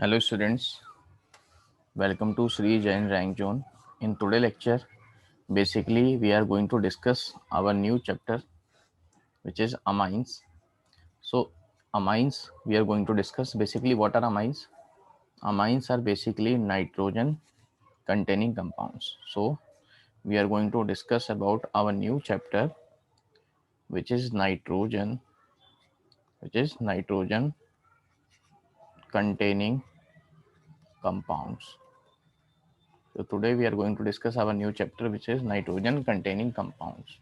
Hello students, welcome to Sri Jain Rank Zone. In today's lecture, basically we are going to discuss our new chapter which is amines. So amines we are going to discuss basically what are amines. Amines are basically nitrogen containing compounds. So we are going to discuss about our new chapter which is nitrogen containing compounds. So today we are going to discuss our new chapter which is nitrogen containing compounds.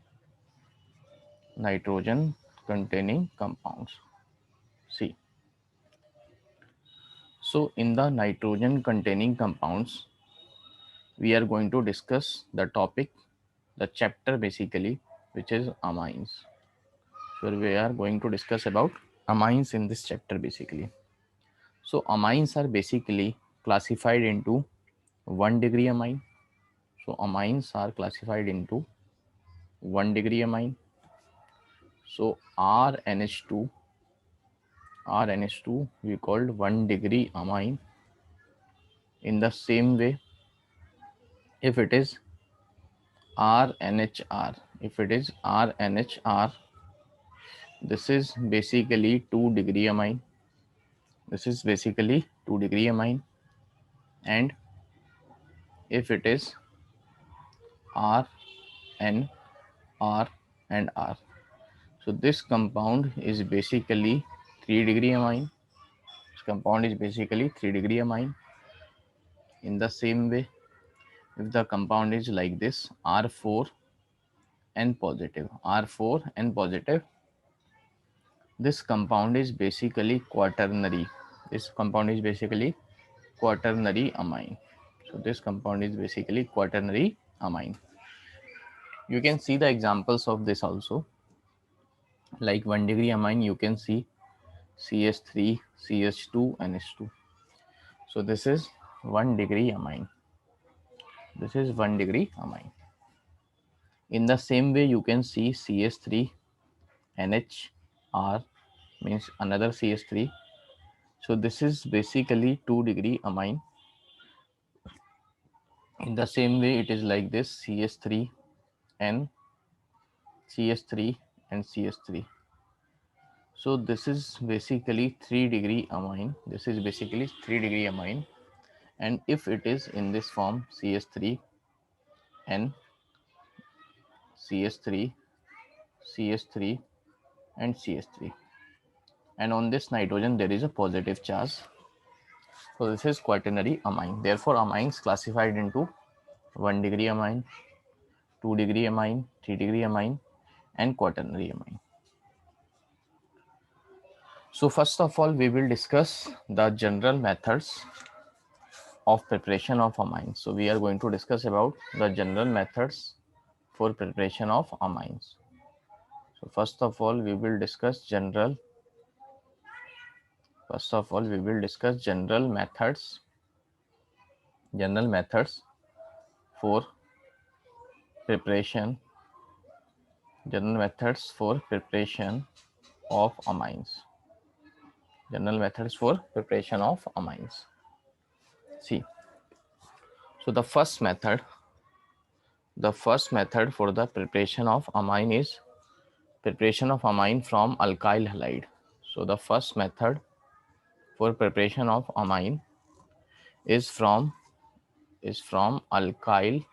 Nitrogen containing compounds. See, so in the nitrogen containing compounds, we are going to discuss the topic, the chapter basically, which is amines. So we are going to discuss about amines in this chapter basically. So amines are basically classified into 1 degree amine. So amines are classified into 1 degree amine. So RNH2 we called 1 degree amine. In the same way, if it is RNHR, this is basically 2 degree amine. And if it is RN, R and R, so this compound is basically 3 degree amine. In the same way, if the compound is like this, R4N positive, this compound is basically quaternary. Amine. So this compound is basically quaternary amine. You can see the examples of this also. Like 1 degree amine, you can see CH3, CH2, NH2. So this is 1 degree amine. In the same way, you can see CH3, NHR means another CH3. So this is basically 2 degree amine. In the same way, it is like this CH3 and CH3. So this is basically 3 degree amine. And if it is in this form CH3 and CH3, CH3 and CH3, and on this nitrogen there is a positive charge. So this is quaternary amine. Therefore, amines classified into 1 degree amine, 2 degree amine, 3 degree amine, and quaternary amine. So first of all, we will discuss the general methods of preparation of amines. So we are going to discuss about the general methods for preparation of amines. So first of all, we will discuss general methods for preparation of amines. See, so the first method for the preparation of amine is preparation of amine from alkyl halide. So the first method for preparation of amine is from alkyl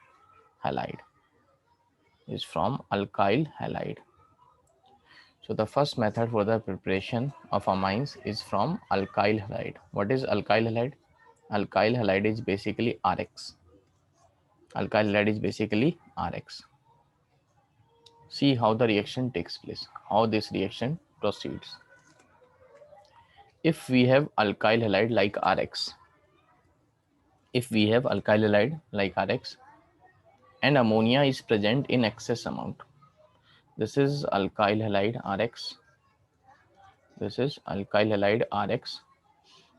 halide. So the first method for the preparation of amines is from alkyl halide. What is alkyl halide? Alkyl halide is basically RX. See how the reaction takes place, how this reaction proceeds. If we have alkyl halide like RX, and ammonia is present in excess amount. This is alkyl halide RX,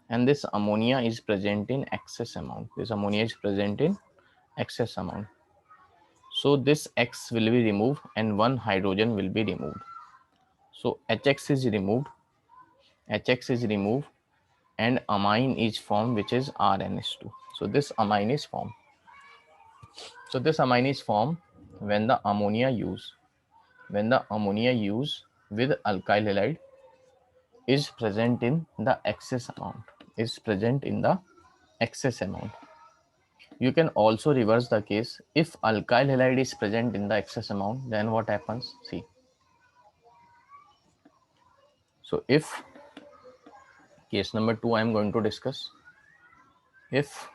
and this ammonia is present in excess amount. So this X will be removed and one hydrogen will be removed. So HX is removed and amine is formed, which is RNH2. So this amine is formed. So this amine is formed when the ammonia used with alkyl halide is present in the excess amount. You can also reverse the case. If alkyl halide is present in the excess amount, then what happens? See. So if case number 2 I am going to discuss, if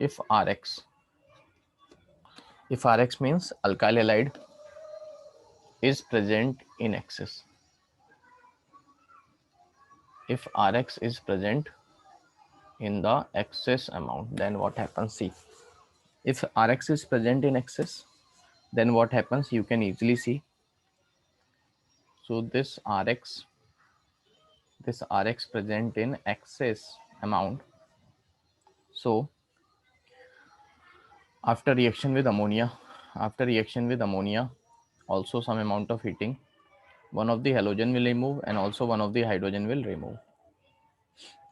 Rx means alkyl halide is present in excess. If Rx is present in the excess amount, then what happens? See, if Rx is present in excess, then what happens? You can easily see. So this Rx present in excess amount. So after reaction with ammonia, also some amount of heating, one of the halogen will remove and also one of the hydrogen will remove.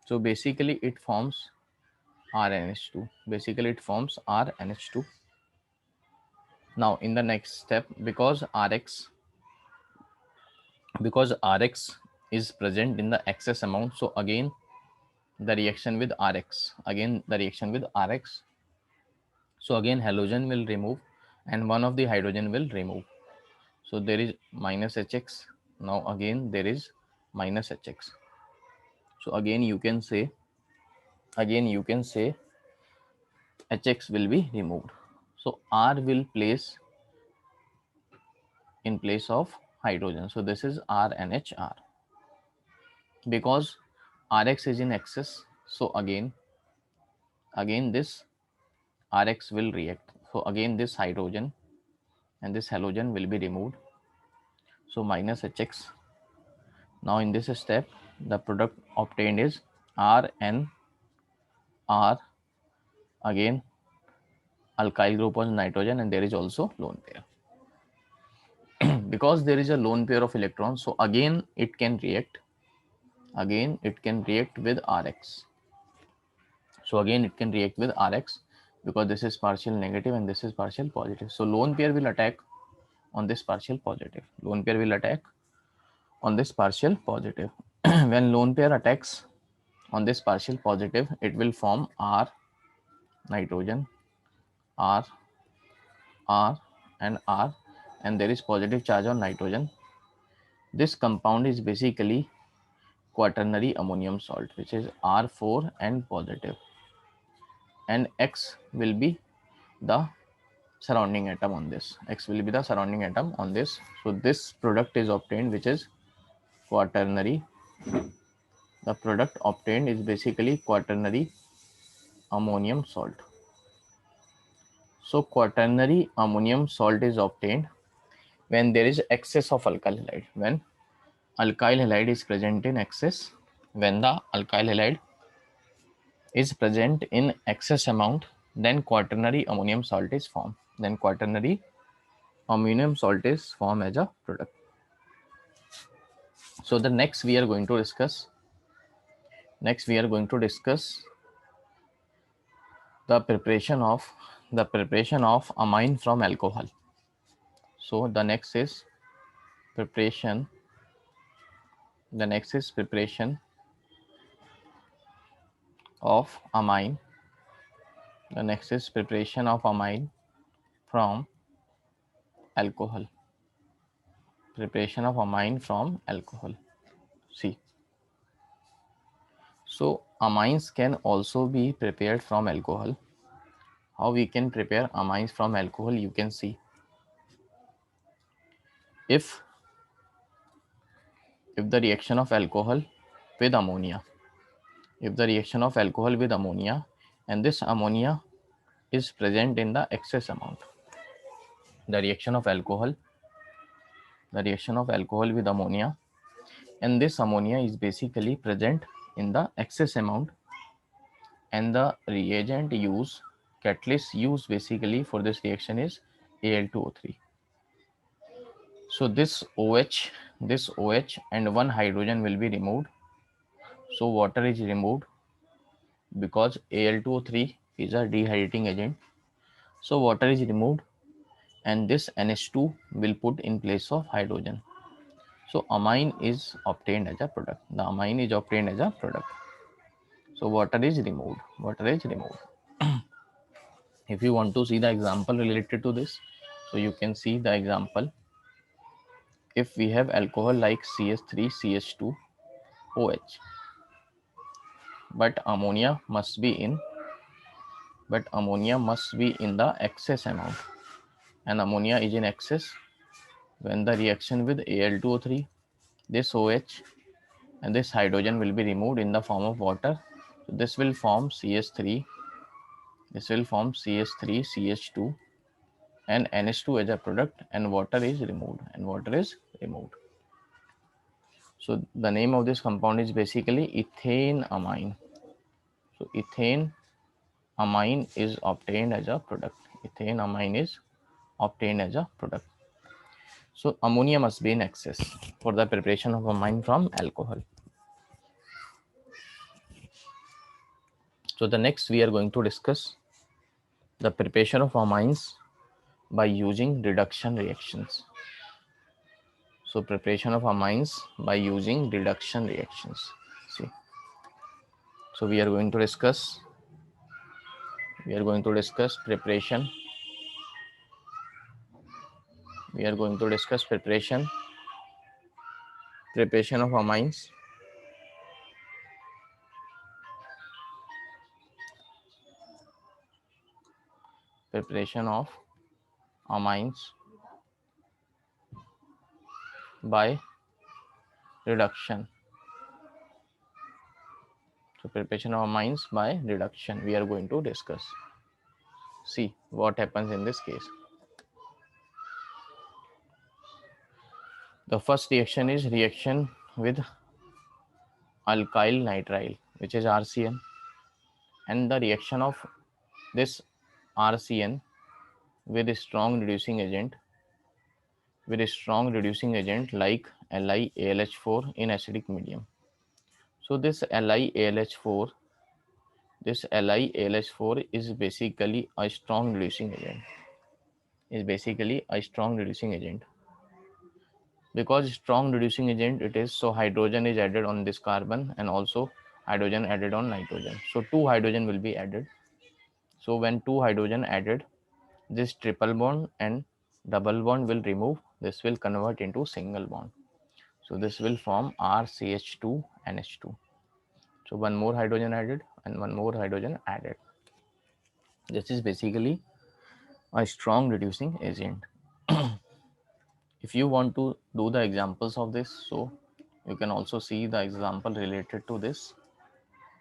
So basically it forms RNH2. Now in the next step, because Rx is present in the excess amount, so again the reaction with Rx. So again halogen will remove and one of the hydrogen will remove. So there is minus Hx. Now again there is minus Hx. So again you can say Hx will be removed. So R will place in place of hydrogen. So this is RNHR. Because Rx is in excess, so again this Rx will react. So again this hydrogen and this halogen will be removed. So minus Hx. Now in this step, the product obtained is RNR. Again alkyl group was nitrogen and there is also lone pair. Because there is a lone pair of electrons, so again it can react with Rx. So again it can react with Rx because this is partial negative and this is partial positive. So lone pair will attack on this partial positive. When lone pair attacks on this partial positive, it will form R, nitrogen, R, R and R, and there is positive charge on nitrogen. This compound is basically quaternary ammonium salt, which is R4 and positive, and X will be the surrounding atom on this. So this product is obtained, which is quaternary. The product obtained is basically quaternary ammonium salt. So quaternary ammonium salt is obtained when there is excess of alkyl halide. When alkyl halide is present in excess, when the alkyl halide is present in excess amount, then quaternary ammonium salt is formed. As a product. So the next we are going to discuss the preparation of amine from alcohol. So the next is preparation of amine. From alcohol. See. So amines can also be prepared from alcohol. How we can prepare amines from alcohol? You can see. If the reaction of alcohol with ammonia, and this ammonia is present in the excess amount, the reaction of alcohol with ammonia, and this ammonia is basically present in the excess amount, and the catalyst used basically for this reaction is Al2O3. So this OH and one hydrogen will be removed. So water is removed because Al2O3 is a dehydrating agent. So water is removed and this NH2 will put in place of hydrogen. So amine is obtained as a product. The amine is obtained as a product. So water is removed. Water is removed. If you want to see the example related to this, so you can see the example. If we have alcohol like CH3, CH2, OH, but ammonia must be in the excess amount, and ammonia is in excess when the reaction with Al2O3, this OH and this hydrogen will be removed in the form of water. So this will form CH3, CH2 and NH2 as a product, and water is removed. So the name of this compound is basically ethane amine. So ethane amine is obtained as a product. Ethane amine is obtained as a product. So ammonia must be in excess for the preparation of amine from alcohol. So the next we are going to discuss the preparation of amines by using reduction reactions. So preparation of amines by using reduction reactions. See. So we are going to discuss preparation. We are going to discuss preparation of amines by reduction. So preparation of amines by reduction we are going to discuss. See what happens in this case. The first reaction is reaction with alkyl nitrile, which is RCN, and the reaction of this RCN with a strong reducing agent like LiAlH4 in acidic medium. So this LiAlH4 is basically a strong reducing agent. Because strong reducing agent it is, so hydrogen is added on this carbon and also hydrogen added on nitrogen. So two hydrogen will be added. So when two hydrogen added, this triple bond and double bond will remove. This will convert into single bond. So this will form RCH2NH2. So one more hydrogen added and one more hydrogen added. This is basically a strong reducing agent. If you want to do the examples of this, so you can also see the example related to this.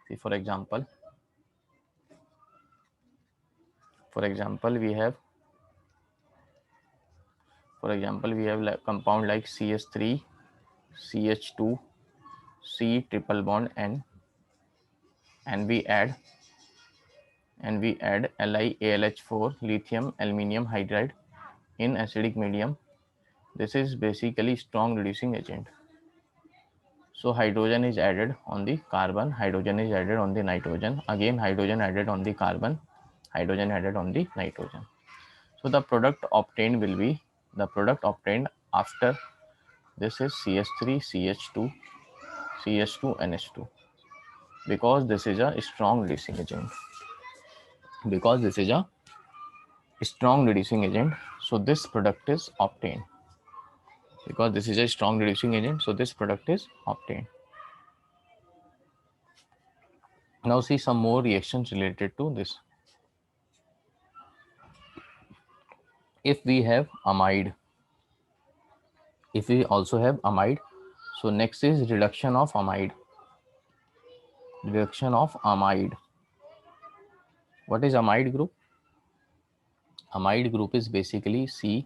See, for example, we have compound like CH3, CH2, C triple bond N, and we add LiAlH4, lithium aluminum hydride in acidic medium. This is basically strong reducing agent. So hydrogen is added on the carbon, hydrogen is added on the nitrogen, again hydrogen added on the carbon, hydrogen added on the nitrogen. So the product obtained will be after this is CH3, CH2, CH2NH2, because this is a strong reducing agent. So this product is obtained. Because this is a strong reducing agent, so this product is obtained. Now see some more reactions related to this. If we also have amide, so next is reduction of amide. What is amide group? Amide group is basically C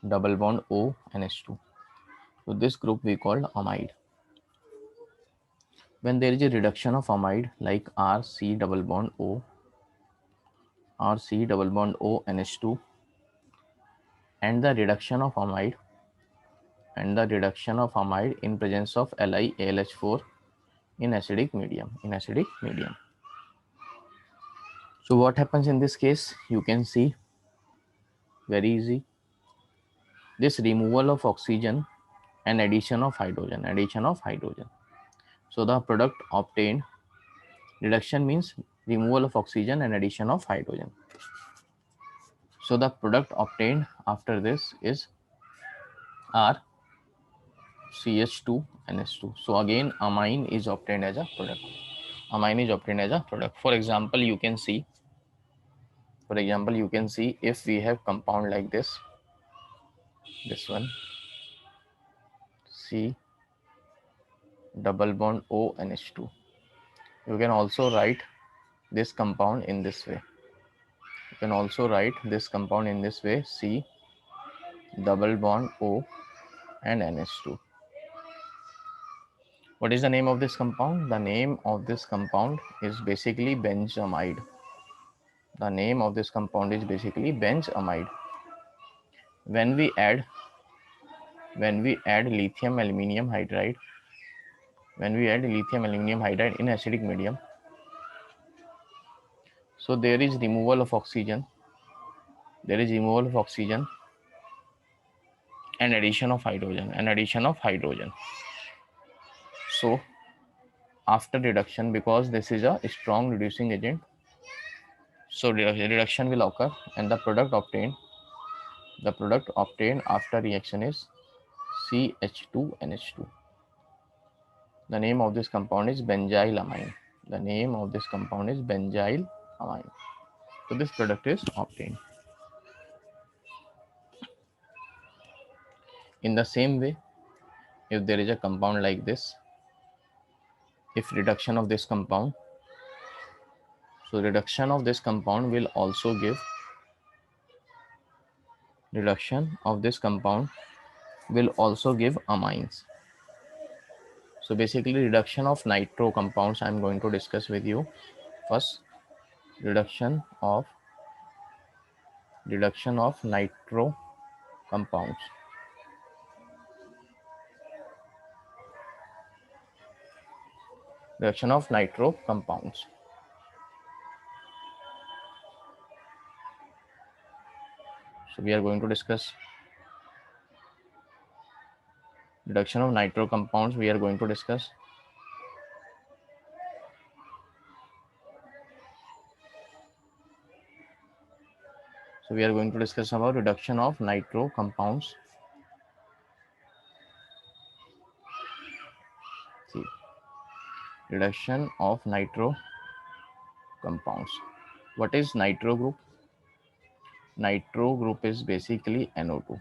double bond O NH2. So this group we call amide. When there is a reduction of amide like RC double bond O NH2, and the reduction of amide in presence of LiAlH4, in acidic medium. So what happens in this case? You can see very easy. This removal of oxygen and addition of hydrogen. So the product obtained, reduction means removal of oxygen and addition of hydrogen. So the product obtained after this is R CH2NH2. So again, amine is obtained as a product. For example, you can see if we have compound like this one, C double bond ONH2. You can also write this compound in this way. C double bond O and NH2. What is the name of this compound? The name of this compound is basically benzamide. When we add lithium aluminum hydride, in acidic medium, so there is removal of oxygen and addition of hydrogen. So after reduction, because this is a strong reducing agent, so reduction will occur, and the product obtained after reaction is CH2NH2. The name of this compound is benzylamine. So this product is obtained. In the same way, if there is a compound like this, if reduction of this compound, so reduction of this compound will also give amines. So basically, reduction of nitro compounds I am going to discuss with you. First, reduction of nitro compounds. So we are going to discuss reduction of nitro compounds. So we are going to discuss about reduction of nitro compounds. See, reduction of nitro compounds. What is nitro group? Nitro group is basically NO2.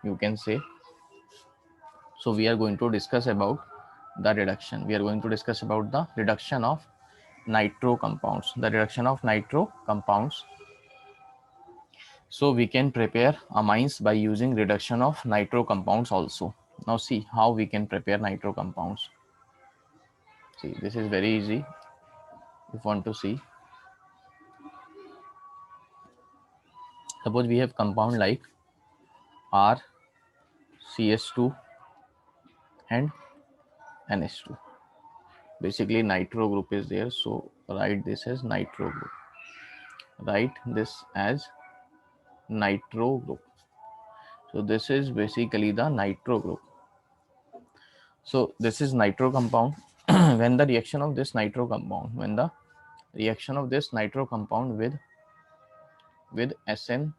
You can say. So we are going to discuss about the reduction. Of nitro compounds. So we can prepare amines by using reduction of nitro compounds also. Now see how we can prepare nitro compounds. See, this is very easy. If you want to see, suppose we have compound like RCH2 and NH2. Basically nitro group is there, so write this as nitro group. So this is basically the nitro group. So this is nitro compound. When the reaction of this nitro compound with SN,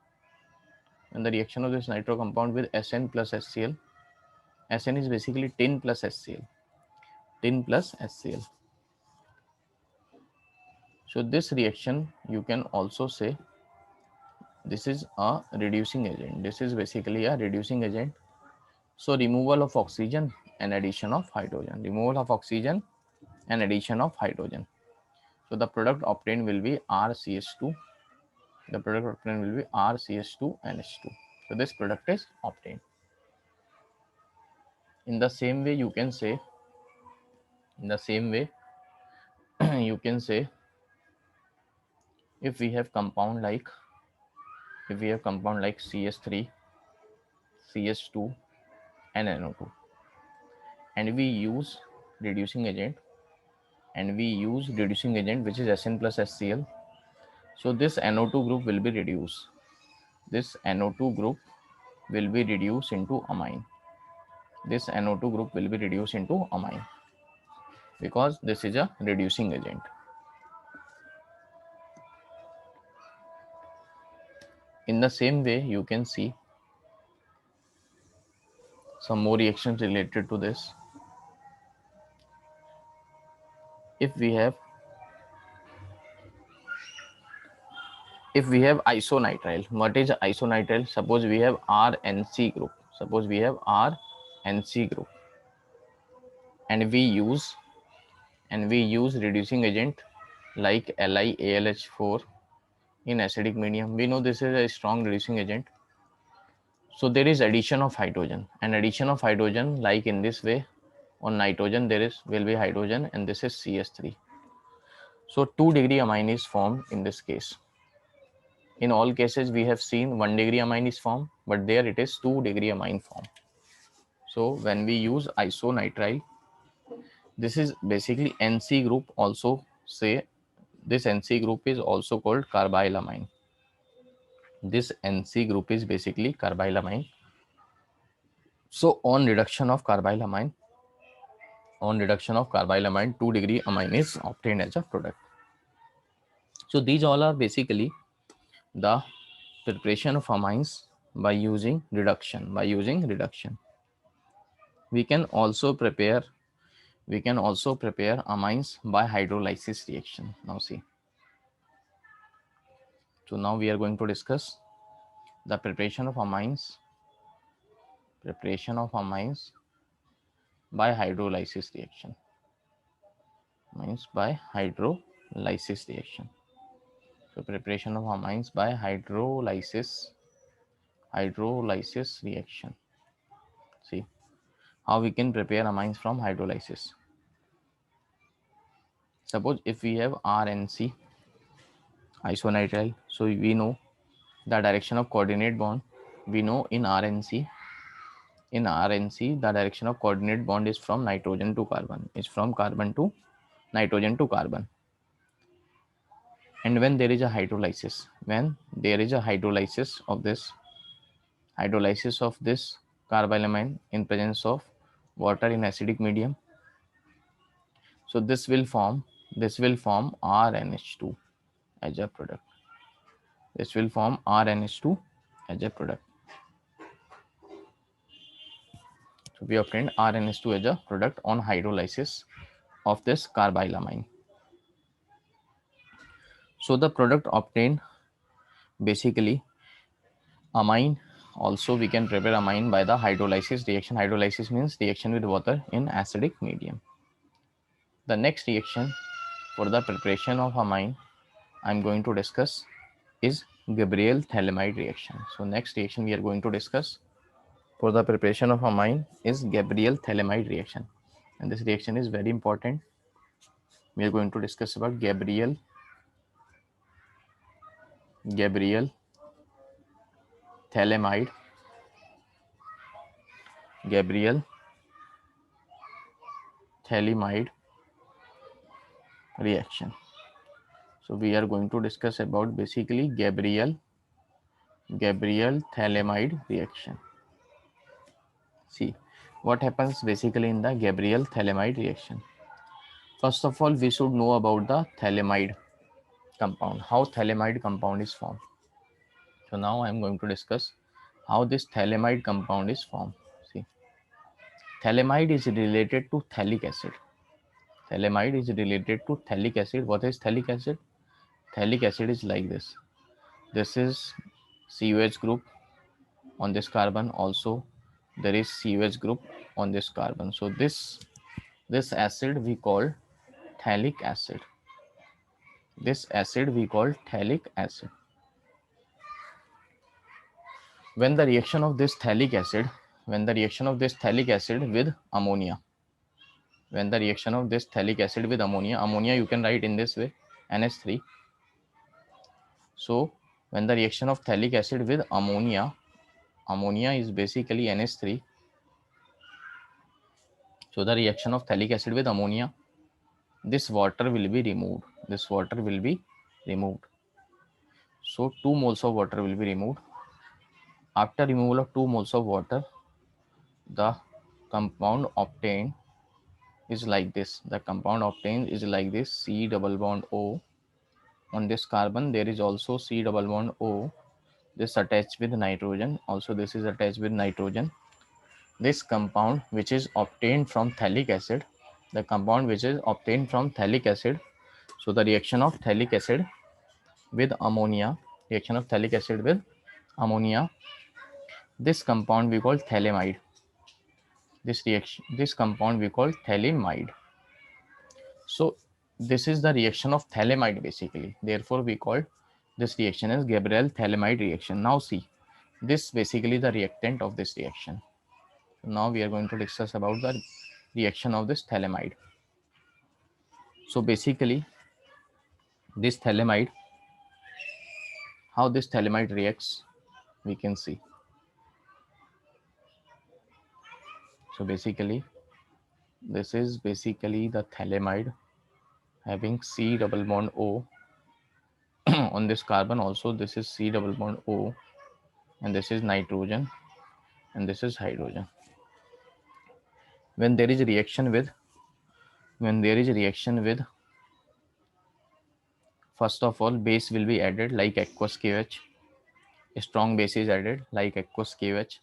SN plus HCl, SN is basically tin plus HCl. So this reaction, you can also say this is a reducing agent. So removal of oxygen and addition of hydrogen. So the product obtained will be RCH2. NH2. So this product is obtained. In the same way, you can say if we have compound like CH3, CH2 and NO2. and we use reducing agent, which is Sn plus HCl. So this NO2 group will be reduced. This NO2 group will be reduced into amine. This NO2 group will be reduced into amine because this is a reducing agent. In the same way, you can see some more reactions related to this. If we have isonitrile, what is isonitrile? Suppose we have RNC group. And we use reducing agent like LiAlH4 in acidic medium. We know this is a strong reducing agent. So there is addition of hydrogen, and addition of hydrogen like in this way. On nitrogen there will be hydrogen, and this is CH3. So 2-degree amine is formed in this case. In all cases we have seen 1-degree amine is formed, but there it is 2-degree amine form. So when we use isonitrile, this is basically NC group. Also say this NC group is also called carbylamine. This NC group is basically carbylamine. So on reduction of carbylamine, 2-degree amine is obtained as a product. So these all are basically the preparation of amines by using reduction. We can also prepare amines by hydrolysis reaction. Now see. So now we are going to discuss the preparation of amines by hydrolysis reaction. So preparation of amines by hydrolysis reaction. See how we can prepare amines from hydrolysis. Suppose if we have RNC isonitrile, so we know the direction of coordinate bond. We know in RNC the direction of coordinate bond is from nitrogen to carbon, nitrogen to carbon. And when there is a hydrolysis, of this carbylamine in presence of water in acidic medium, so this will form RNH2 as a product. So we obtained RNH2 as a product on hydrolysis of this carbylamine. So the product obtained basically amine. Also we can prepare amine by the hydrolysis reaction. Hydrolysis means reaction with water in acidic medium. The next reaction for the preparation of amine I'm going to discuss is Gabriel-Thalamide reaction. So next reaction we are going to discuss for the preparation of amine is Gabriel-Thalamide reaction, and this reaction is very important. We are going to discuss about Gabriel-Thalamide reaction. So we are going to discuss about basically Gabriel-Thalamide reaction. See what happens basically in the Gabriel-Thalamide reaction. First of all, we should know about the thalamide compound, how thalamide compound is formed. So now I am going to discuss how this thalamide compound is formed. See, thalamide is related to thalic acid. What is thalic acid? Thalic acid is like this. This is COH group on this carbon. Also, there is COH group on this carbon. So this acid we call thalic acid. When the reaction of this thalic acid with ammonia, ammonia you can write in this way, NH3. So when the reaction of thalic acid with ammonia is basically NH3. So the reaction of phthalic acid with ammonia, this water will be removed. This water will be removed. So 2 moles of water will be removed. After removal of 2 moles of water, the compound obtained is like this. The compound obtained is like this: C double bond O. On this carbon, there is also C double bond O. This attached with nitrogen. Also, this is attached with nitrogen. This compound, which is obtained from phthalic acid, the compound which is obtained from phthalic acid. So the reaction of phthalic acid with ammonia, reaction of phthalic acid with ammonia. This compound we call phthalimide. This compound we call phthalimide. So this is the reaction of phthalimide basically. Therefore, we call this reaction as Gabriel-phthalimide reaction. Now see, this basically the reactant of this reaction. So now we are going to discuss about the reaction of this phthalimide. So basically, this phthalimide, how this phthalimide reacts, we can see. So basically, this is basically the phthalimide having C double bond O on this carbon. Also, this is C double bond O, and this is nitrogen, and this is hydrogen. When there is a reaction with, first of all, base will be added like aqueous KOH. A strong base is added like aqueous KOH.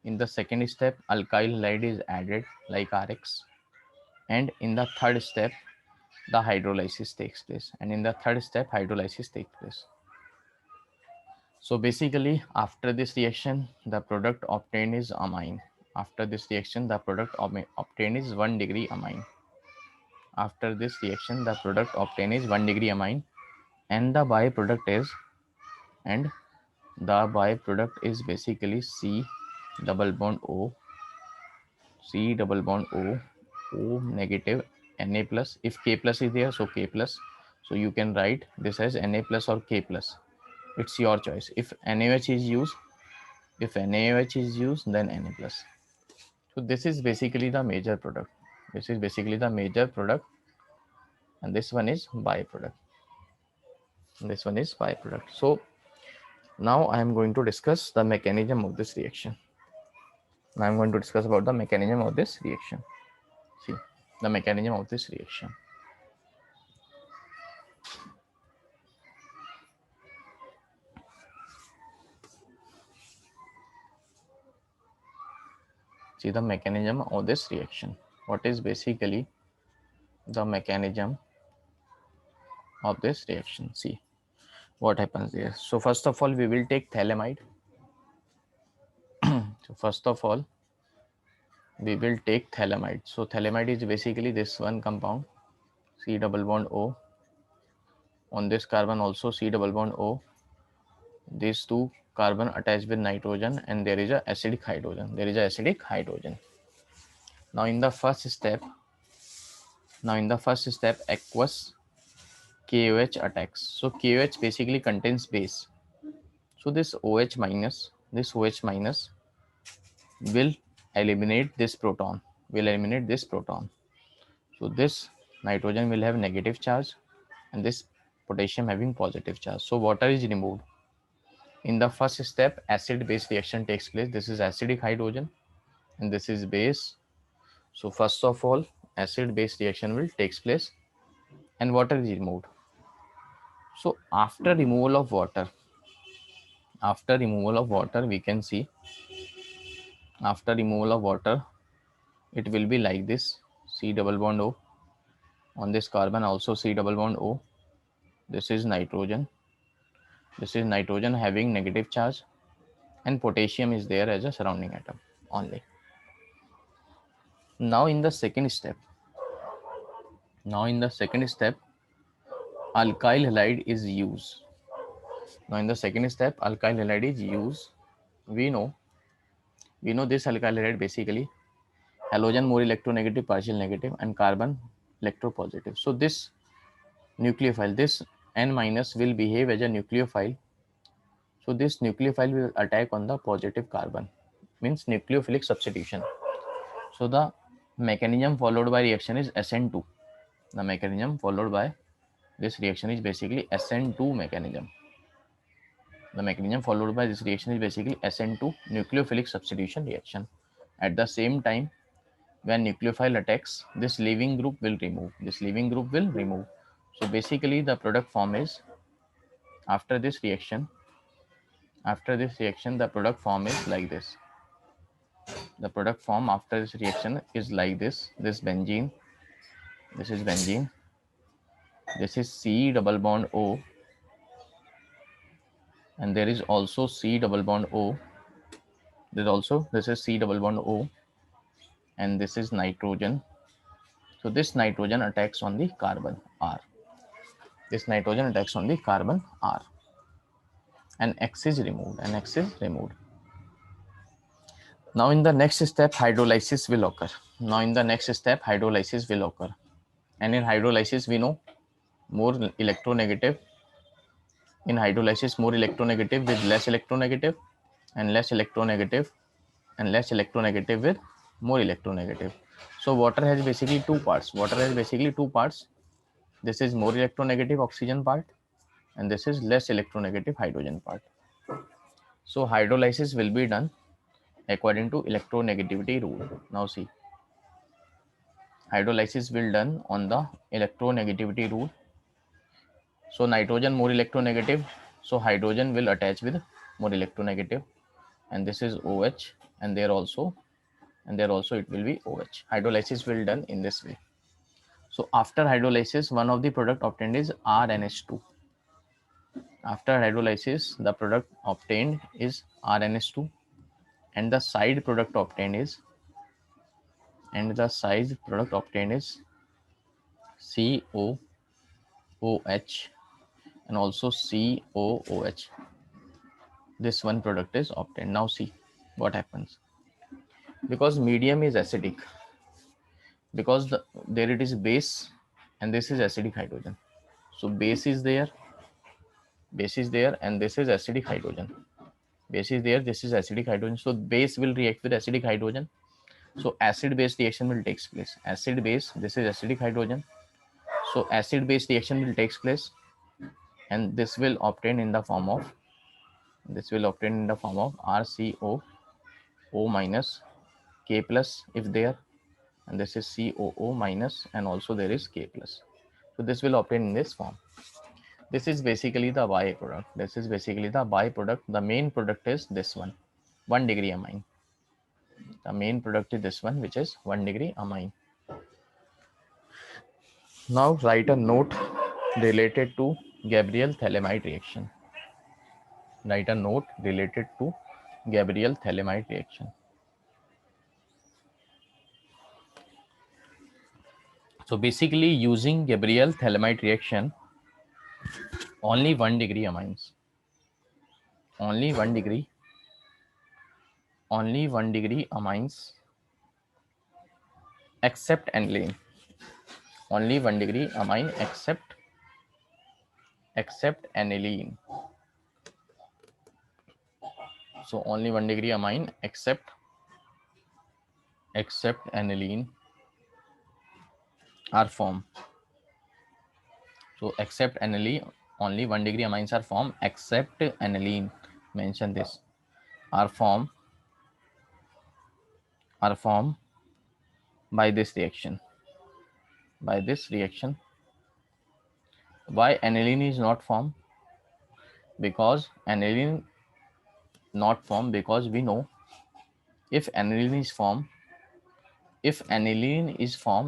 In the second step, alkyl halide is added like RX. And in the third step, the hydrolysis takes place. So basically, after this reaction, the product obtained is amine. After this reaction, the product obtained is 1 degree amine. After this reaction, the product obtained is 1 degree amine, and the byproduct is basically C double bond O, O negative, Na plus. If K plus is there, so K plus. So you can write this as Na plus or K plus. It's your choice. If NaOH is used, then Na plus. So this is basically the major product. And this one is byproduct. So now I am going to discuss the mechanism of this reaction. See, the mechanism of this reaction. See the mechanism of this reaction. What is basically the mechanism of this reaction? See what happens there. So first of all, we will take phthalimide. So phthalimide is basically this one compound, C double bond O. On this carbon also C double bond O. These two carbon attached with nitrogen, and there is a acidic hydrogen. Now in the first step, aqueous KOH attacks. So KOH basically contains base. So this OH minus will eliminate this proton. So this nitrogen will have negative charge, and this potassium having positive charge. So water is removed. In the first step, acid-base reaction takes place. This is acidic hydrogen, and this is base. So first of all, acid-base reaction will takes place, and water is removed. So after removal of water, we can see, it will be like this: C double bond O. On this carbon also C double bond O. This is nitrogen having negative charge, and potassium is there as a surrounding atom only. Now in the second step, alkyl halide is used. We know this alkyl halide basically halogen more electronegative, partial negative, and carbon electropositive. So this nucleophile, this N minus, will behave as a nucleophile. So this nucleophile will attack on the positive carbon, means nucleophilic substitution. So the mechanism followed by reaction is SN2. The mechanism followed by this reaction is basically SN2 mechanism. The mechanism followed by this reaction is basically SN2 nucleophilic substitution reaction. At the same time, when nucleophile attacks, this leaving group will remove. This leaving group will remove. So basically, the product form is after this reaction. After this reaction, the product form is like this. The product form after this reaction is like this. This benzene. This is benzene. This is C double bond O, and there is also C double bond O. This is C double bond O, and this is nitrogen. So this nitrogen attacks on the carbon R. This nitrogen attacks on the carbon R, and X is removed. And X is removed. Now in the next step, hydrolysis will occur. And in hydrolysis, we know more electronegative. In hydrolysis, more electronegative with less electronegative, and less electronegative and less electronegative with more electronegative. So water has basically two parts. This is more electronegative oxygen part, and this is less electronegative hydrogen part. So hydrolysis will be done according to electronegativity rule. Now see, hydrolysis will done on the electronegativity rule. So nitrogen more electronegative, so hydrogen will attach with more electronegative, and this is OH, and there also it will be OH. Hydrolysis will done in this way. So after hydrolysis, one of the product obtained is RNH2. After hydrolysis, the product obtained is RNH2, and the side product obtained is COOH and also COOH. This one product is obtained. Now see what happens. Because medium is acidic, because there it is base, and this is acidic hydrogen. So base is there, and this is acidic hydrogen. Base is there, this is acidic hydrogen. So base will react with acidic hydrogen. So acid base reaction will take place. Acid base, this is acidic hydrogen. So acid base reaction will take place, and this will obtain in the form of RCO O minus K plus if there, and this is COO minus, and also there is K plus. So this will obtain in this form. This is basically the byproduct. The main product is this one, 1 degree amine. The main product is this one, which is 1 degree amine. Now write a note related to Gabriel-Thalamide reaction. So basically, using Gabriel-Thalamide reaction, only 1 degree amines. Only 1 degree amines except aniline. Only 1 degree amine except aniline. So only 1 degree amine except aniline are formed. So except aniline, only 1 degree amines are formed except aniline. Mention this. Are formed by this reaction. Why aniline is not formed? Because aniline not formed, because we know if aniline is formed,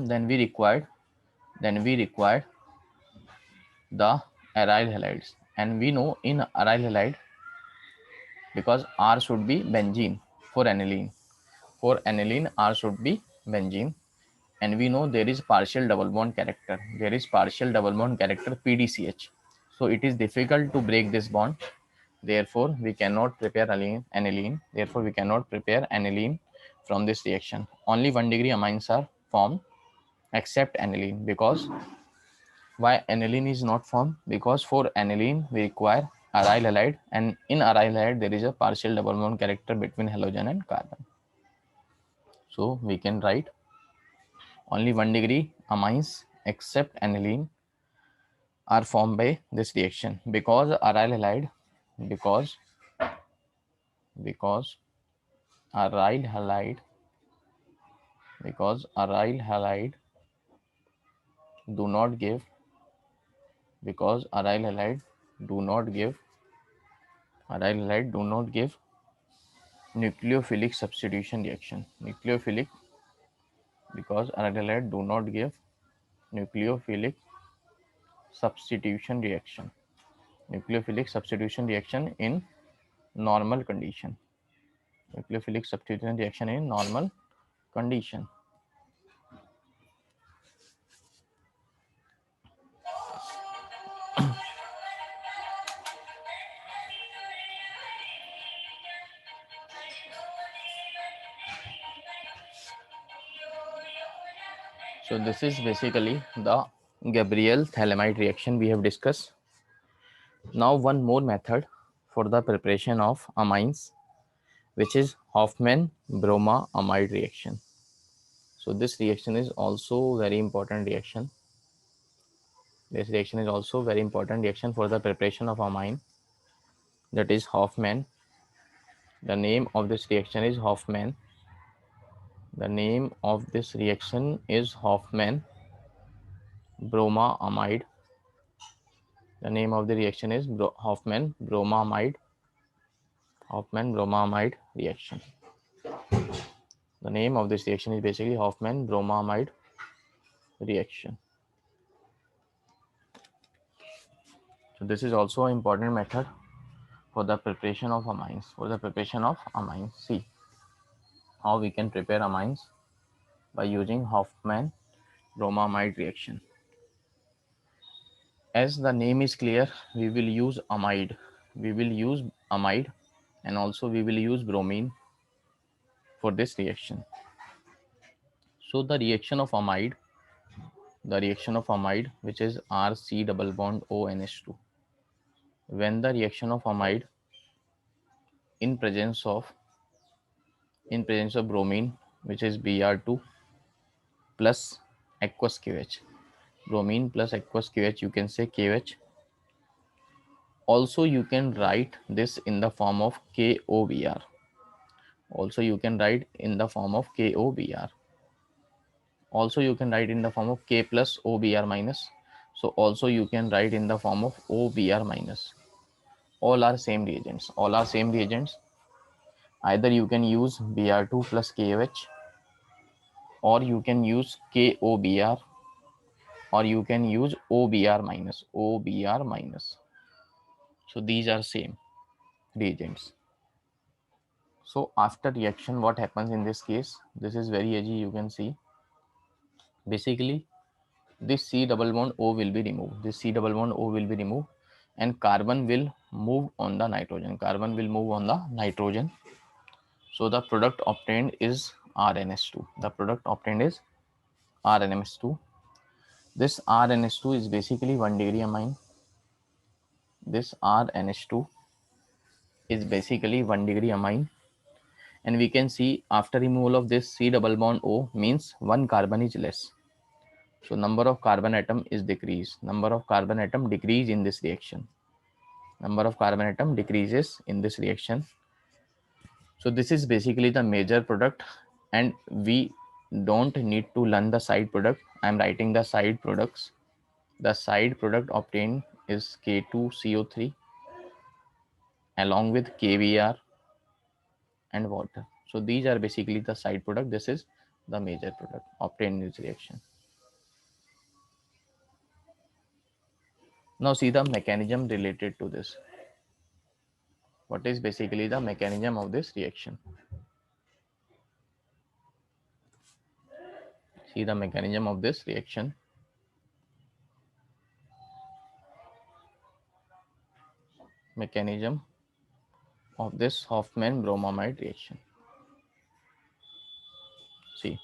then we required the aryl halides, and we know in aryl halide, because R should be benzene for aniline. For aniline, R should be benzene, and we know there is partial double bond character. PDCH. So it is difficult to break this bond. Therefore, we cannot prepare aniline. From this reaction. Only 1 degree amines are formed except aniline. Because why aniline is not formed? Because for aniline we require aryl halide, and in aryl halide there is a partial double bond character between halogen and carbon. So we can write only 1 degree amines except aniline are formed by this reaction because aryl halide because because aryl halide because aryl halide do not give because aryl halide do not give aryl halide do not give nucleophilic substitution reaction nucleophilic because aryl halide do not give nucleophilic substitution reaction nucleophilic substitution reaction in normal condition nucleophilic substitution reaction in normal condition. So this is basically the Gabriel Thalamide reaction we have discussed. Now one more method for the preparation of amines, which is Hoffman bromoamide reaction. So this reaction is also very important reaction. This reaction is also very important reaction for the preparation of amine, that is Hoffman. The name of this reaction is Hoffman. The name of this reaction is Hoffman bromoamide. The name of the reaction is Hoffman bromoamide reaction. The name of this reaction is basically Hoffman bromoamide reaction. So this is also an important method for the preparation of amines. See how we can prepare amines by using Hoffman bromoamide reaction. As the name is clear, we will use amide. And also we will use bromine for this reaction. So the reaction of amide, which is RC double bond ONH2. When the reaction of amide in presence of bromine, which is Br2 plus aqueous KOH. Bromine plus aqueous KOH, you can say KOH. Also, you can write this in the form of KOBr. Also, you can write in the form of KOBr. Also, you can write in the form of K plus OBr minus. So, also you can write in the form of OBr minus. All are same reagents. Either you can use Br2 plus KOH, or you can use KOBr, or you can use OBr minus. So these are same reagents. So after reaction, what happens in this case? This is very easy, you can see. Basically, this C double bond O will be removed. And carbon will move on the nitrogen. So the product obtained is RNS2. This RNS2 is basically 1 degree amine. And we can see after removal of this C double bond O means one carbon is less. So number of carbon atom is decreased. Decrease in this reaction. So this is basically the major product, and we don't need to learn the side product. I'm writing the side products. The side product obtained is K2CO3 along with KBr and water. So these are basically the side product. This is the major product obtained in this reaction. Now see the mechanism related to this. What is basically the mechanism of this reaction? See the mechanism of this reaction. Mechanism of this Hoffman bromamide reaction. See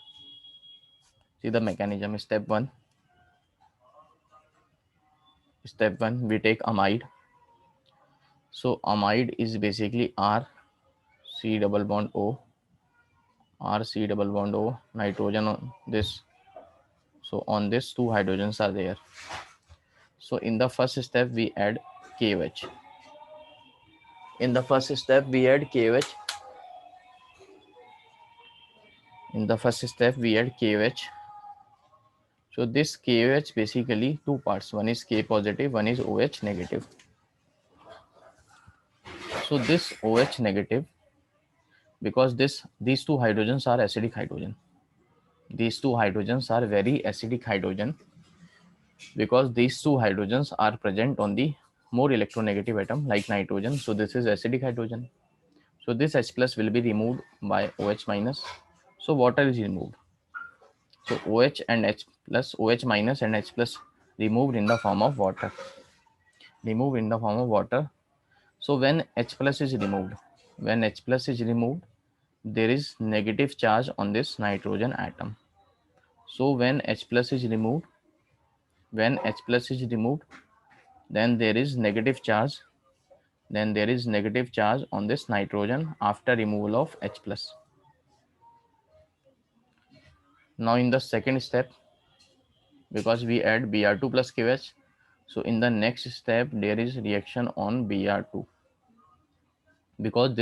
the mechanism. Step one, we take amide. So amide is basically R C double bond O, nitrogen on this So on this, two hydrogens are there. So in the first step, we add KOH. In the first step, we add KOH. In the first step, we add KOH. So this KOH basically two parts. One is K positive, one is OH negative. So this OH negative, because these two hydrogens are acidic hydrogen. These two hydrogens are very acidic hydrogen because these two hydrogens are present on the more electronegative atom like nitrogen. So this is acidic hydrogen. So this H plus will be removed by OH minus. So water is removed. So OH and H plus, OH minus and H plus removed in the form of water. Removed in the form of water. So when H plus is removed, there is negative charge on this nitrogen atom. So when H plus is removed, then there is negative charge. Then there is negative charge on this nitrogen after removal of H plus. Now in the second step, because we add Br2 plus KOH, so in the next step there is reaction on Br2, because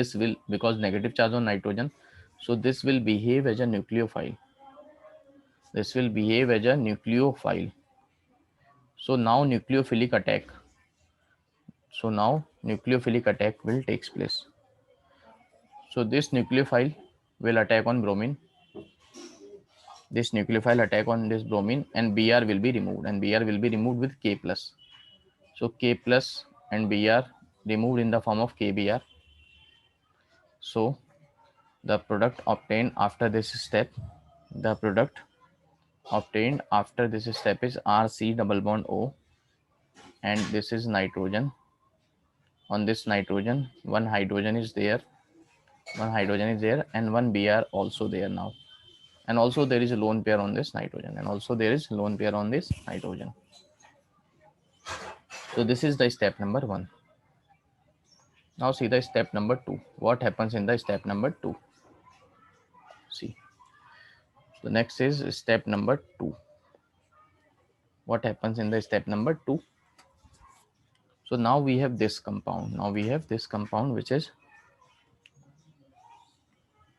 negative charge on nitrogen, so this will behave as a nucleophile. So now nucleophilic attack will takes place. So this nucleophile will attack on bromine. This nucleophile attack on this bromine, and Br will be removed with K plus. So K plus and Br removed in the form of KBr. So the product obtained after this step is RC double bond O, and this is nitrogen. On this nitrogen, one hydrogen is there, and one Br also there now. And also there is a lone pair on this nitrogen, So this is the step number 1. Now see the step number 2. What happens in the step number 2? See, the next is step number 2. What happens in the step number 2? So now we have this compound.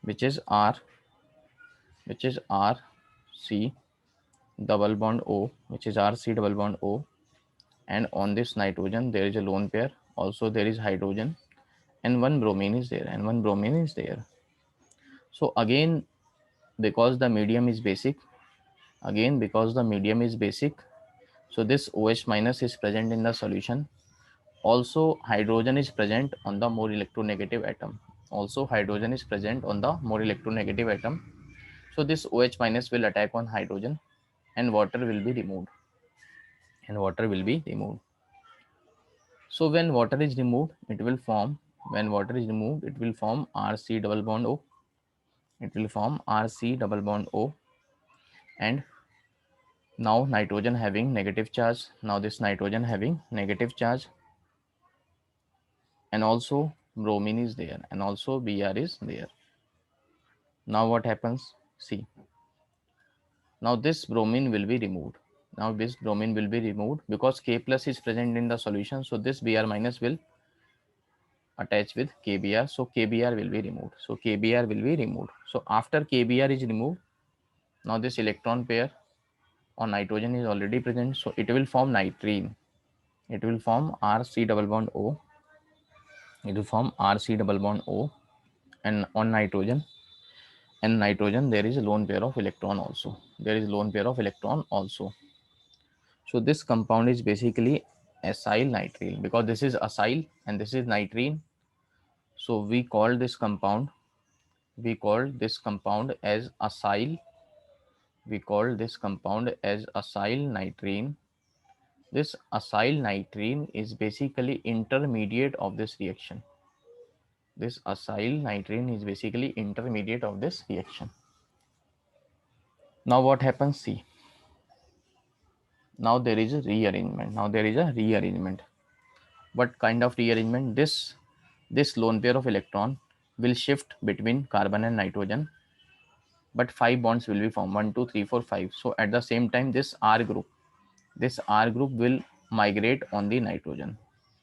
Which is RC double bond O, and on this nitrogen there is a lone pair. Also there is hydrogen, and one bromine is there. So again, because the medium is basic, so this OH minus is present in the solution. Also hydrogen is present on the more electronegative atom. So this OH minus will attack on hydrogen, and water will be removed. So when water is removed, it will form RC double bond O. And now nitrogen having negative charge. And also bromine is there, and also Br is there. Now what happens? See, now this bromine will be removed. Because K plus is present in the solution. So this Br minus will attach with KBr. So KBr will be removed. So after KBr is removed, now this electron pair on nitrogen is already present. So it will form nitrene. It will form RC double bond O. And on nitrogen there is a lone pair of electron also. So this compound is basically acyl nitrene, because this is acyl and this is nitrene. So we call this compound as acyl. Nitrene. This acyl nitrene is basically intermediate of this reaction. Now what happens? See, now there is a rearrangement. What kind of rearrangement? This lone pair of electron will shift between carbon and nitrogen. but 5 bonds will be formed, 1 2 3 4 5. So at the same time this R group will migrate on the nitrogen.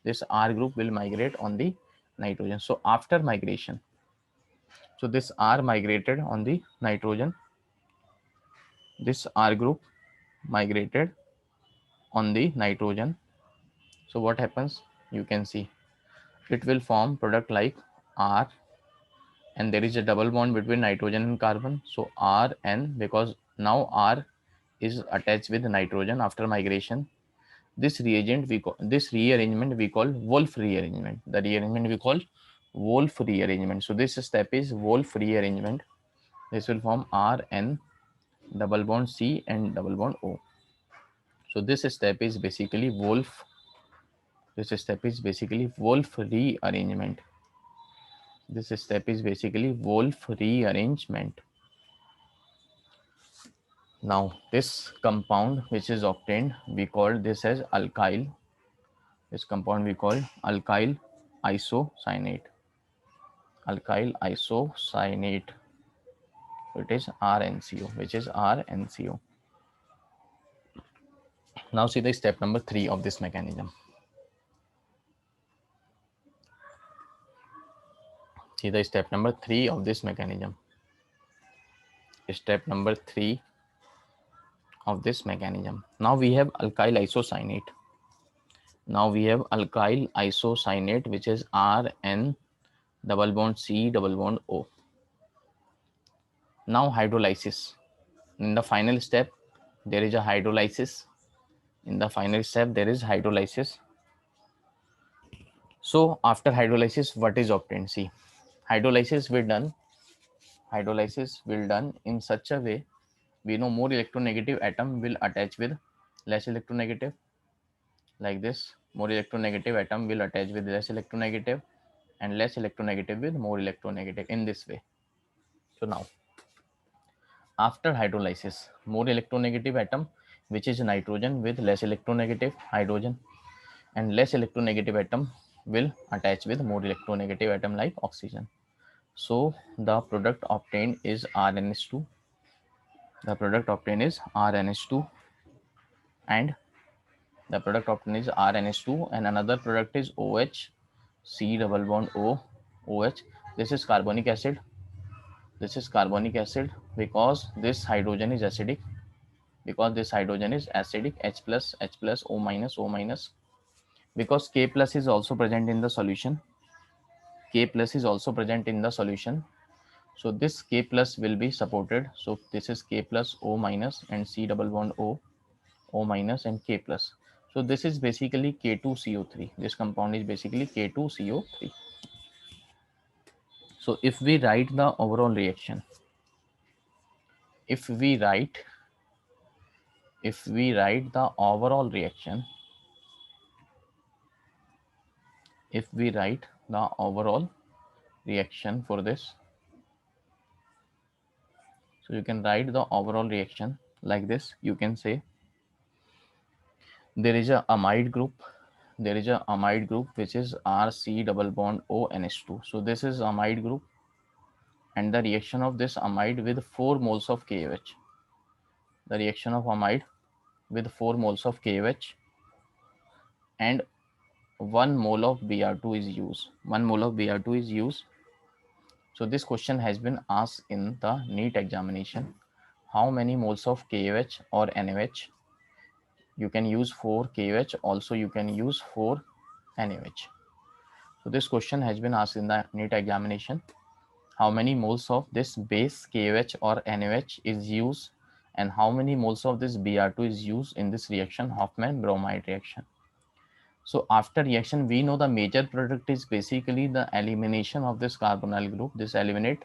This R group will migrate on the nitrogen. So after migration, so this R migrated on the nitrogen, this R group migrated on the nitrogen. So what happens, you can see it will form product like R, and there is a double bond between nitrogen and carbon. So Rn, because now R is attached with nitrogen after migration. This rearrangement we call Wolff rearrangement. The rearrangement we call Wolff rearrangement. So this step is Wolff rearrangement. This will form Rn double bond C and double bond O. So this step is basically Wolff. This step is basically Wolff rearrangement. This step is basically Wolff rearrangement. Now this compound which is obtained, we call this as alkyl. This compound we call alkyl isocyanate. Alkyl isocyanate. So it is RNCO, which is RNCO. Now see the step number 3 of this mechanism. See the step number 3 of this mechanism. Step number 3 of this mechanism. Now we have alkyl isocyanate. Now we have alkyl isocyanate, which is Rn double bond C double bond O. Now hydrolysis. In the final step, there is a hydrolysis. In the final step, there is hydrolysis. So after hydrolysis, what is obtained? See, hydrolysis will done in such a way, we know more electronegative atom will attach with less electronegative, like this. More electronegative atom will attach with less electronegative, and less electronegative with more electronegative, in this way. So now after hydrolysis, more electronegative atom, which is nitrogen, with less electronegative hydrogen, and less electronegative atom will attach with more electronegative atom like oxygen. So the product obtained is RNH2. The product obtained is RNH2, and the product obtained is RNH2, and another product is OH, C double bond O, OH. This is carbonic acid. This is carbonic acid because this hydrogen is acidic. Because this hydrogen is acidic, H plus, O minus, O minus. Because K plus is also present in the solution. K plus is also present in the solution. So this K plus will be supported. So this is K plus, O minus, and C double bond O, O minus, and K plus. So this is basically K2CO3. This compound is basically K2CO3. So if we write the overall reaction, if we write the overall reaction, if we write the overall reaction for this, so you can write the overall reaction like this. You can say there is a amide group. There is a amide group which is RC double bond ONH2. So this is amide group, and the reaction of this amide with 4 moles of KOH. The reaction of amide with 4 moles of KOH and 1 mole of Br2 is used. 1 mole of Br2 is used. So this question has been asked in the NEET examination. How many moles of KOH or NaOH? You can use 4 KOH, also you can use 4 NaOH. So this question has been asked in the NEET examination. How many moles of this base KOH or NaOH is used, and how many moles of this Br2 is used in this reaction, Hofmann bromide reaction. So after reaction, we know the major product is basically the elimination of this carbonyl group, this eliminate,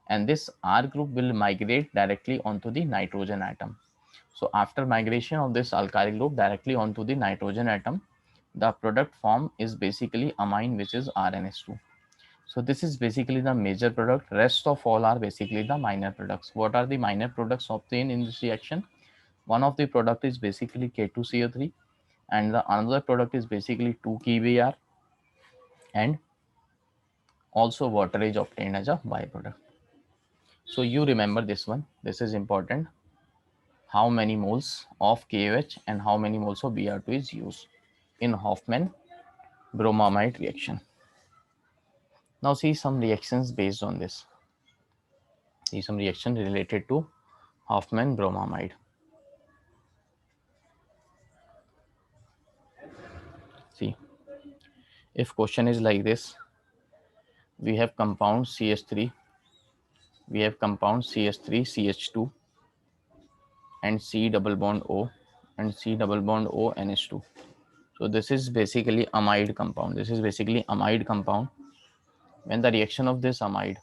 and this R group will migrate directly onto the nitrogen atom. So after migration of this alkyl group directly onto the nitrogen atom, the product form is basically amine, which is RNH2. So this is basically the major product. Rest of all are basically the minor products. What are the minor products obtained in this reaction? One of the product is basically K2CO3, and the another product is basically 2-KBr, and also water is obtained as a byproduct. So you remember this one. This is important. How many moles of KOH and how many moles of Br2 is used in Hofmann bromamide reaction. Now see some reactions based on this. See some reaction related to Hofmann bromamide. See, if question is like this, we have compound CH3, we have compound CH3CH2 and C double bond O and C double bond O NH2. So this is basically amide compound. This is basically amide compound. When the reaction of this amide,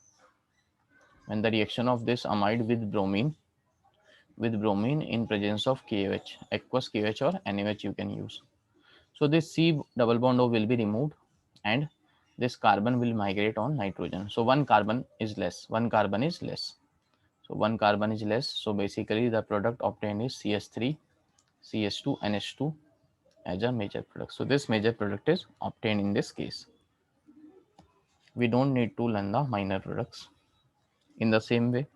with bromine in presence of KOH, aqueous KOH or NaOH you can use. So this C double bond O will be removed and this carbon will migrate on nitrogen. So one carbon is less. So one carbon is less. So basically the product obtained is CH3, CH2, NH2 as a major product. So this major product is obtained in this case. We don't need to learn the minor products. In the same way,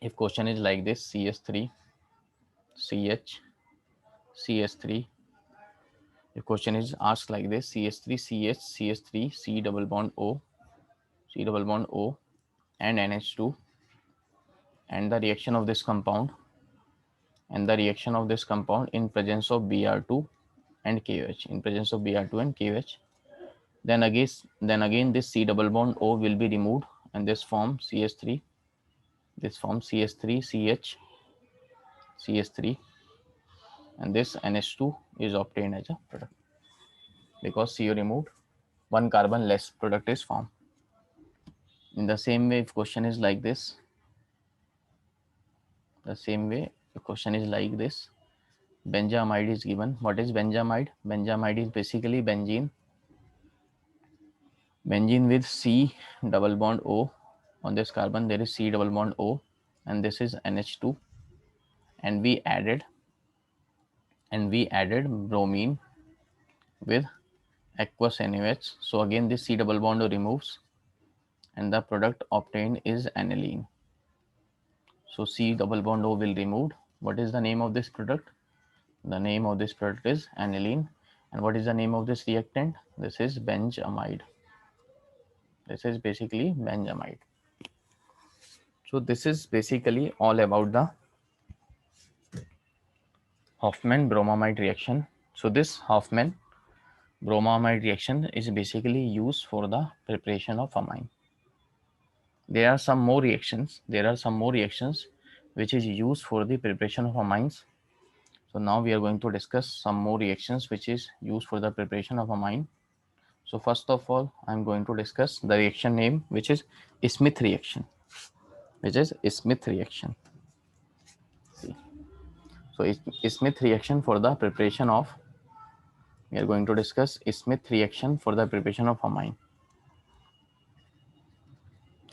if question is like this, CH3, CH, CH3. If question is asked like this, CH3, CH, CH3, C double bond O, C double bond O, and NH2, and the reaction of this compound, in presence of Br2 and KOH, Then again this C double bond O will be removed and this form CH3, CH, CH3, and this NH2 is obtained as a product. Because CO removed, one carbon less product is formed. In the same way, if question is like this, benzamide is given. What is benzamide? Benzamide is basically benzene with C double bond O. On this carbon there is C double bond O and this is NH2, and we added bromine with aqueous NaOH. So again this C double bond O removes and the product obtained is aniline. So C double bond O will removed. What is the name of this product? The name of this product is aniline. And what is the name of this reactant? This is benzamide. This is basically benzamide. So this is basically all about the Hofmann bromamide reaction. So this Hofmann bromamide reaction is basically used for the preparation of amine. There are some more reactions which is used for the preparation of amines. So now we are going to discuss some more reactions which is used for the preparation of amine. So first of all, I'm going to discuss the reaction name, which is Smith reaction. So Smith reaction for the preparation of, we are going to discuss Smith reaction for the preparation of amine.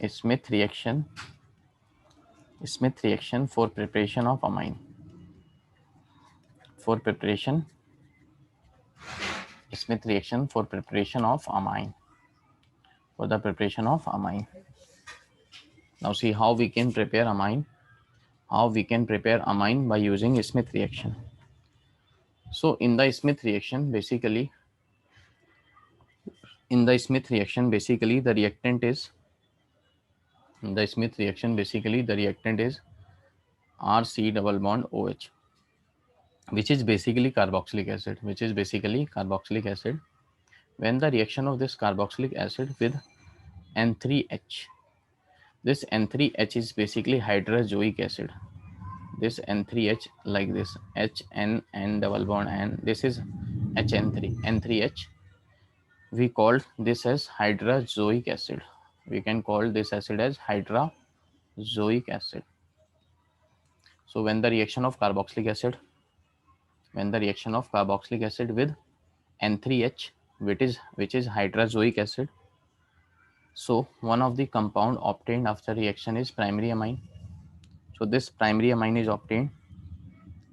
Smith reaction for preparation of amine. Smith reaction for preparation of amine. Now see how we can prepare amine. By using Smith reaction. So in the Smith reaction, basically the reactant is RC double bond OH, which is basically carboxylic acid. When the reaction of this carboxylic acid with N3H, this N3H is basically hydrozoic acid. This N3H like this, HNN double bond, and this is N3H. We called this as hydrozoic acid. We can call this acid as hydrozoic acid. So when the reaction of carboxylic acid with N3H, which is hydrozoic acid, so one of the compound obtained after reaction is primary amine. So this primary amine is obtained,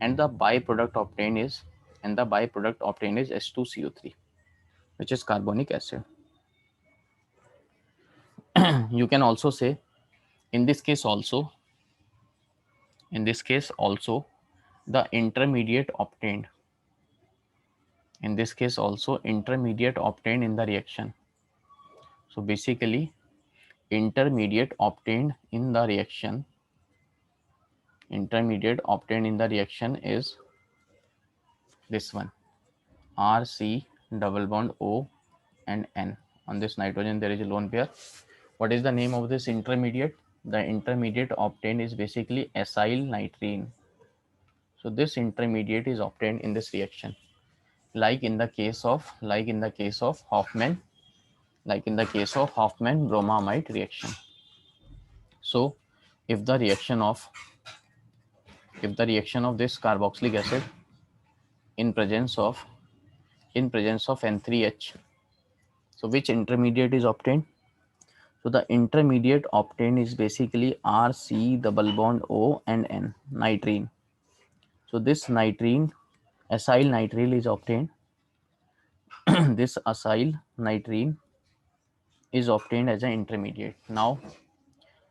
and the byproduct obtained is H2CO3, which is carbonic acid. You can also say In this case also, the intermediate obtained, in this case also intermediate obtained in the reaction. So basically intermediate obtained in the reaction, intermediate obtained in the reaction is this one, RC double bond O and N. On this nitrogen there is a lone pair. What is the name of this intermediate? The intermediate obtained is basically acyl nitrene. So this intermediate is obtained in this reaction, like in the case of Hoffman, bromamide reaction. So if the reaction of this carboxylic acid in presence of N3H, so which intermediate is obtained? So the intermediate obtained is basically RC double bond O and N, nitrene. So this nitrene, acyl nitrile is obtained. This acyl nitrene is obtained as an intermediate. Now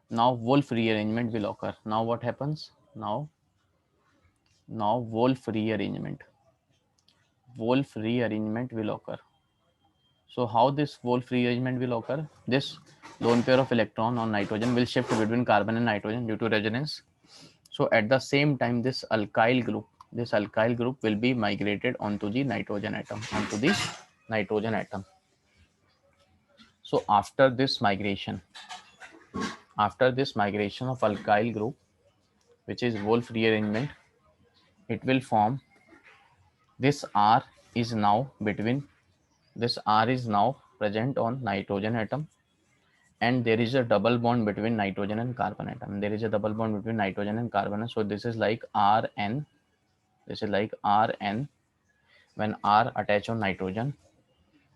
Wolff rearrangement will occur. Now what happens? Now Wolff rearrangement will occur. So how this Wolff rearrangement will occur? This lone pair of electron on nitrogen will shift between carbon and nitrogen due to resonance. So at the same time, this alkyl group will be migrated onto the nitrogen atom, So after this migration of alkyl group, which is Wolff rearrangement, it will form this R is now present on nitrogen atom, and there is a double bond between nitrogen and carbon atom. So this is like Rn. When R attach on nitrogen,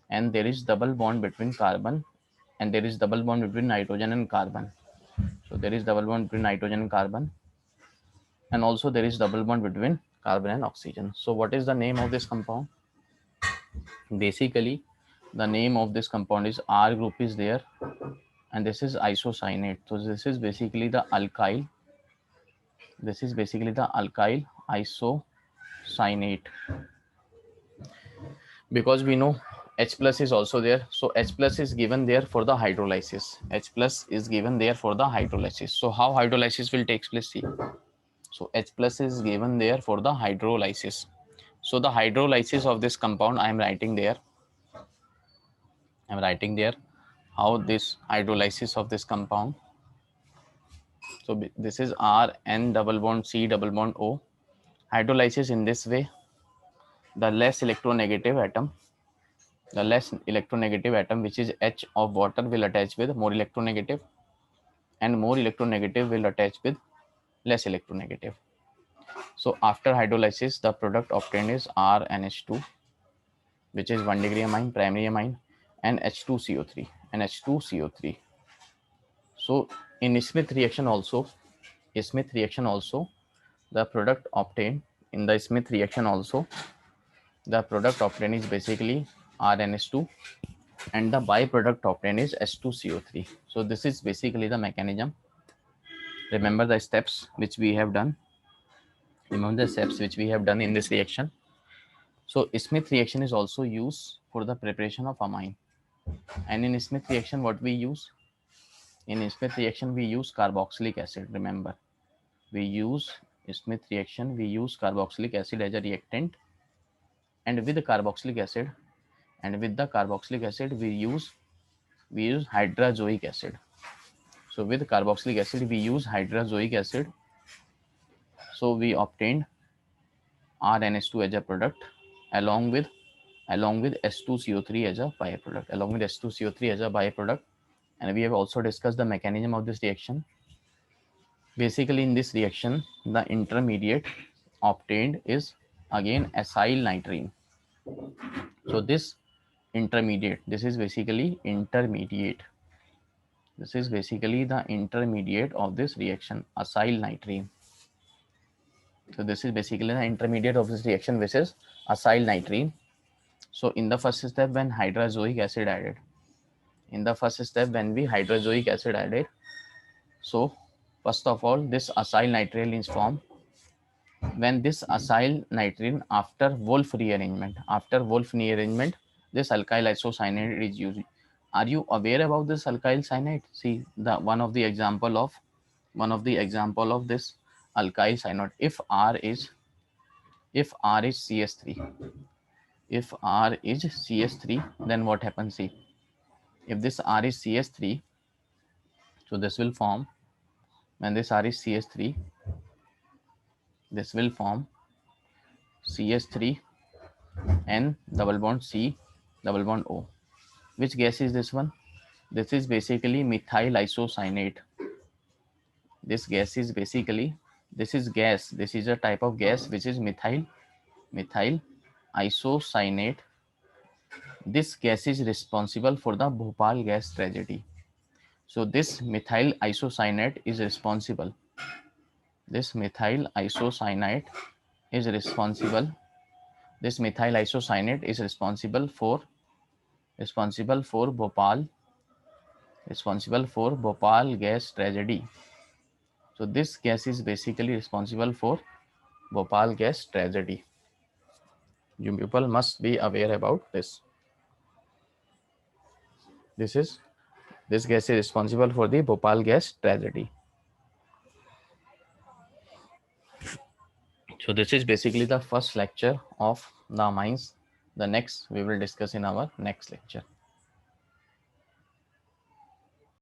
and there is double bond between carbon, and there is double bond between nitrogen and carbon. So there is double bond between nitrogen and carbon, and also there is double bond between carbon and oxygen. So what is the name of this compound? Basically the name of this compound is R group is there, and this is isocyanate. So this is basically the alkyl isocyanate, because we know H plus is also there. So H plus is given there for the hydrolysis. So how hydrolysis will take place? See, so H plus is given there for the hydrolysis. So the hydrolysis of this compound I am writing there. How this hydrolysis of this compound. So this is R N double bond C double bond O. Hydrolysis in this way, the less electronegative atom, which is H of water, will attach with more electronegative, and more electronegative will attach with less electronegative. So after hydrolysis, the product obtained is RNH2, which is 1 degree amine, primary amine, and H2CO3. So in Smith reaction also, the product obtained is basically RNH2, and the byproduct obtained is H2CO3. So this is basically the mechanism. Remember the steps which we have done. in this reaction. So Smith reaction is also used for the preparation of amine. And in Smith reaction, what we use? In Smith reaction, we use carboxylic acid. Remember, we use carboxylic acid as a reactant, and with the carboxylic acid, we use hydrazoic acid. So with carboxylic acid, we use hydrazoic acid. So we obtained RNH2 as a product, along with H2CO3 as a byproduct. And we have also discussed the mechanism of this reaction. Basically, in this reaction, the intermediate obtained is again acyl nitrene. So this intermediate, this is basically the intermediate of this reaction, acyl nitrene. So this is basically the intermediate of this reaction, which is acyl nitrene. So in the first step, when hydrazoic acid added, So first of all, this acyl nitrile is formed when this acyl nitrine after Wolff rearrangement, this alkyl isocyanate is used. Are you aware about this alkyl cyanide? See the one of the example of this alkyl cyanide. If R is CS3, if R is CS3, then what happens? See, if this R is CS3, so this will form, when this R is CS3, this will form CS3 N double bond C double bond O. Which gas is this one? This is basically methyl isocyanate. This gas is basically, this is gas. This is a type of gas which is methyl isocyanate. This gas is responsible for the Bhopal gas tragedy. So this methyl isocyanate is responsible. This methyl isocyanate is responsible. This methyl isocyanate is responsible for Bhopal gas tragedy. So this gas is basically responsible for Bhopal gas tragedy. You people must be aware about this. This gas is responsible for the Bhopal gas tragedy. So this is basically the first lecture of the amines. The next we will discuss in our next lecture.